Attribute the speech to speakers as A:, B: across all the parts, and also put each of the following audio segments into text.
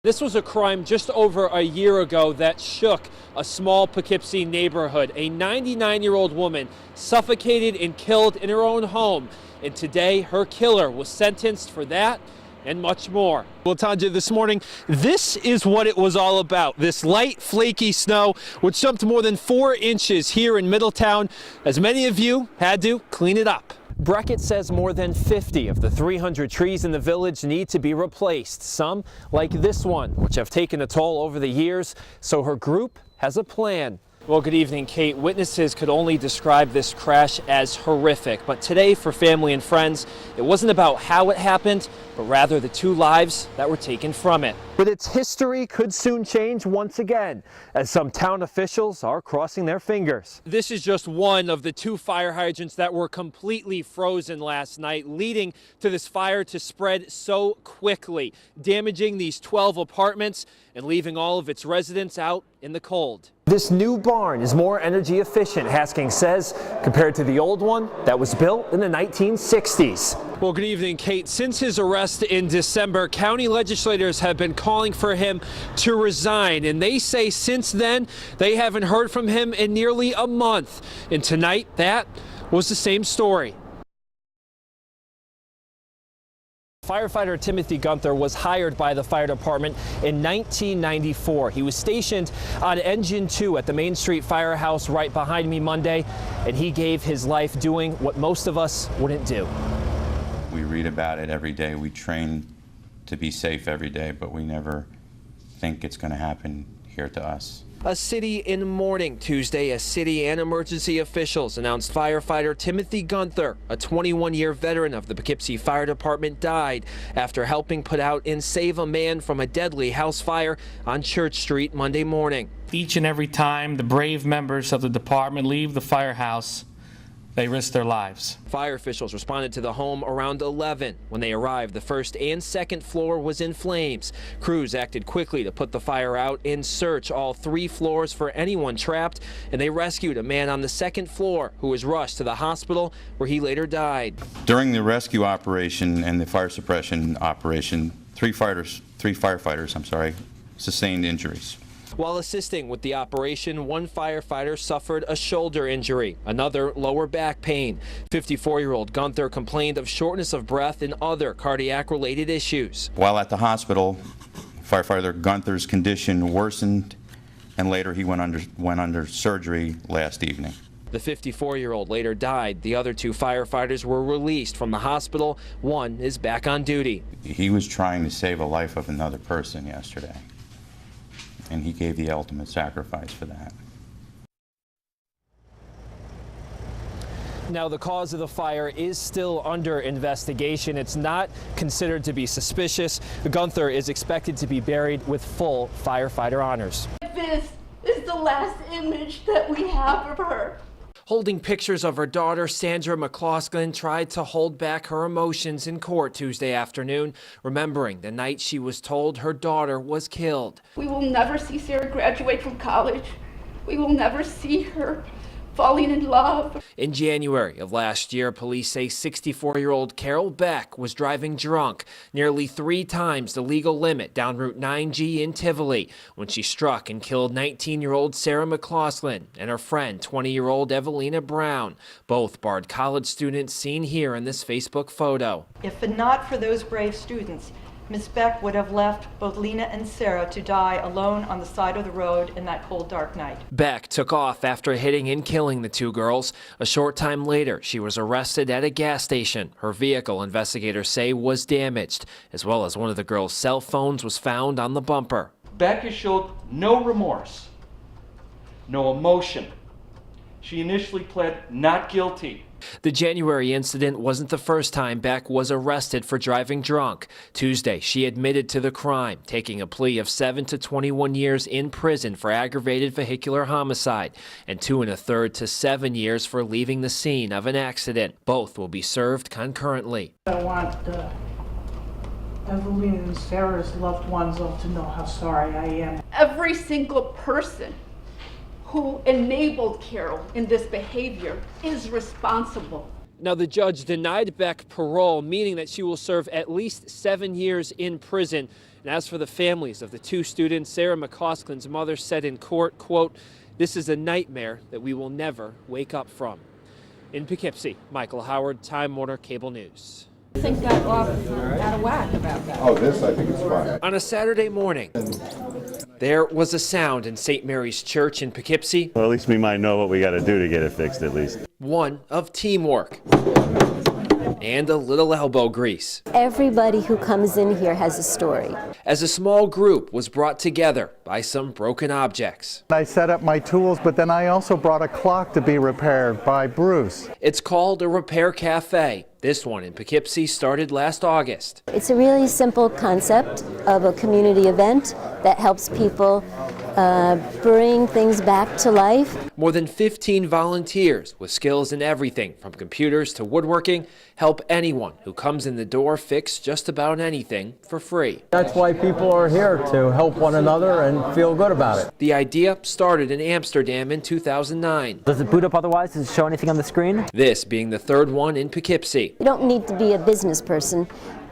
A: This was a crime just over a year ago that shook a small Poughkeepsie neighborhood. A 99-year-old woman suffocated and killed in her own home. And today, her killer was sentenced for that and much more. Well, Tanja, this morning, this is what it was all about. This light, flaky snow, which jumped more than 4 inches here in Middletown, as many of you had to clean it up. Breckett says more than 50 of the 300 trees in the village need to be replaced. Some, like this one, which have taken a toll over the years, so her group has a plan. Well, good evening, Kate. Witnesses could only describe this crash as horrific, but today, for family and friends, it wasn't about how it happened, but rather the 2 lives that were taken from it. But its history could soon change once again, as some town officials are crossing their fingers. This is just one of the 2 fire hydrants that were completely frozen last night, leading to this fire to spread so quickly, damaging these 12 apartments and leaving all of its residents out in the cold. This new barn is more energy efficient, Haskins says, compared to the old one that was built in the 1960s. Well, good evening, Kate. Since his arrest in December, county legislators have been calling for him to resign, and they say since then they haven't heard from him in nearly a month. And tonight, that was the same story. Firefighter Timothy Gunther was hired by the fire department in 1994. He was stationed on Engine 2 at the Main Street Firehouse right behind me Monday, and he gave his life doing what most of us wouldn't do.
B: We read about it every day. We train to be safe every day, but we never think it's going to happen here to us.
A: A city in mourning Tuesday as city and emergency officials announced firefighter Timothy Gunther, a 21-year veteran of the Poughkeepsie Fire Department, died after helping put out and save a man from a deadly house fire on Church Street Monday morning.
C: Each and every time the brave members of the department leave the firehouse, they risk their lives.
A: Fire officials responded to the home around 11. When they arrived, the first and second floor was in flames. Crews acted quickly to put the fire out and search all 3 floors for anyone trapped, and they rescued a man on the 2nd floor who was rushed to the hospital where he later died.
B: During the rescue operation and the fire suppression operation, 3 firefighters sustained injuries.
A: While assisting with the operation, 1 firefighter suffered a shoulder injury, another lower back pain. 54-year-old Gunther complained of shortness of breath and other cardiac-related issues.
B: While at the hospital, firefighter Gunther's condition worsened, and later he went under surgery last evening.
A: The 54-year-old later died. The other 2 firefighters were released from the hospital. 1 is back on duty.
B: He was trying to save a life of another person yesterday, and he gave the ultimate sacrifice for that.
A: Now, the cause of the fire is still under investigation. It's not considered to be suspicious. Gunther is expected to be buried with full firefighter honors.
D: This is the last image that we have of her.
A: Holding pictures of her daughter, Sandra McCloskey tried to hold back her emotions in court Tuesday afternoon, remembering the night she was told her daughter was killed.
D: We will never see Sarah graduate from college. We will never see her falling in love.
A: In January of last year, police say 64-year-old Carol Beck was driving drunk, nearly 3 times the legal limit down Route 9G in Tivoli, when she struck and killed 19-year-old Sarah McCloskey and her friend, 20-year-old Evelina Brown, both Bard College students seen here in this Facebook photo.
E: If not for those brave students, Ms. Beck would have left both Lena and Sarah to die alone on the side of the road in that cold, dark night.
A: Beck took off after hitting and killing the 2 girls. A short time later, she was arrested at a gas station. Her vehicle, investigators say, was damaged, as well as one of the girls' cell phones was found on the bumper.
F: Beck has showed no remorse, no emotion. She initially pled not guilty.
A: The January incident wasn't the first time Beck was arrested for driving drunk. Tuesday, she admitted to the crime, taking a plea of 7 to 21 years in prison for aggravated vehicular homicide and 2 1/3 to 7 years for leaving the scene of an accident. Both will be served concurrently.
G: I want Evelyn and Sarah's loved ones all to know how sorry I am.
D: Every single person who enabled Carol in this behavior is responsible.
A: Now, the judge denied Beck parole, meaning that she will serve at least 7 years in prison. And as for the families of the two students, Sarah McCausland's mother said in court, quote, "This is a nightmare that we will never wake up from." In Poughkeepsie, Michael Howard, Time Warner Cable News.
H: I think got out of whack about that.
I: Oh, this I think is fine.
A: On a Saturday morning, there was a sound in St. Mary's Church in Poughkeepsie.
J: Well, at least we might know what we got to do to get it fixed, at least.
A: One of teamwork and a little elbow grease.
K: Everybody who comes in here has a story.
A: As a small group was brought together by some broken objects.
L: I set up my tools, but then I also brought a clock to be repaired by Bruce.
A: It's called a repair cafe. This one in Poughkeepsie started last August.
K: It's a really simple concept of a community event that helps people bring things back to life.
A: More than 15 volunteers with skills in everything from computers to woodworking help anyone who comes in the door fix just about anything for free.
M: That's why people are here, to help one another and feel good about it.
A: The idea started in Amsterdam in 2009.
M: Does it boot up otherwise? Does it show anything on the screen?
A: This being the third one in Poughkeepsie.
K: You don't need to be a business person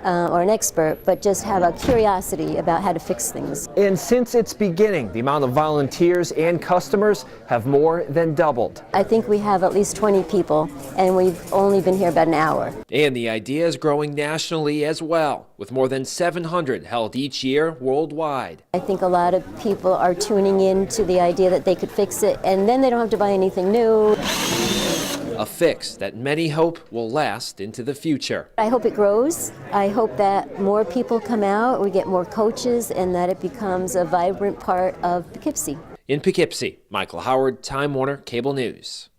K: or an expert, but just have a curiosity about how to fix things.
A: And since its beginning, the amount of volunteers and customers have more than doubled.
K: I think we have at least 20 people, and we've only been here about an hour.
A: And the idea is growing nationally as well, with more than 700 held each year worldwide.
K: I think a lot of people are tuning in to the idea that they could fix it, and then they don't have to buy anything new.
A: A fix that many hope will last into the future.
K: I hope it grows. I hope that more people come out, we get more coaches, and that it becomes a vibrant part of Poughkeepsie.
A: In Poughkeepsie, Michael Howard, Time Warner Cable News.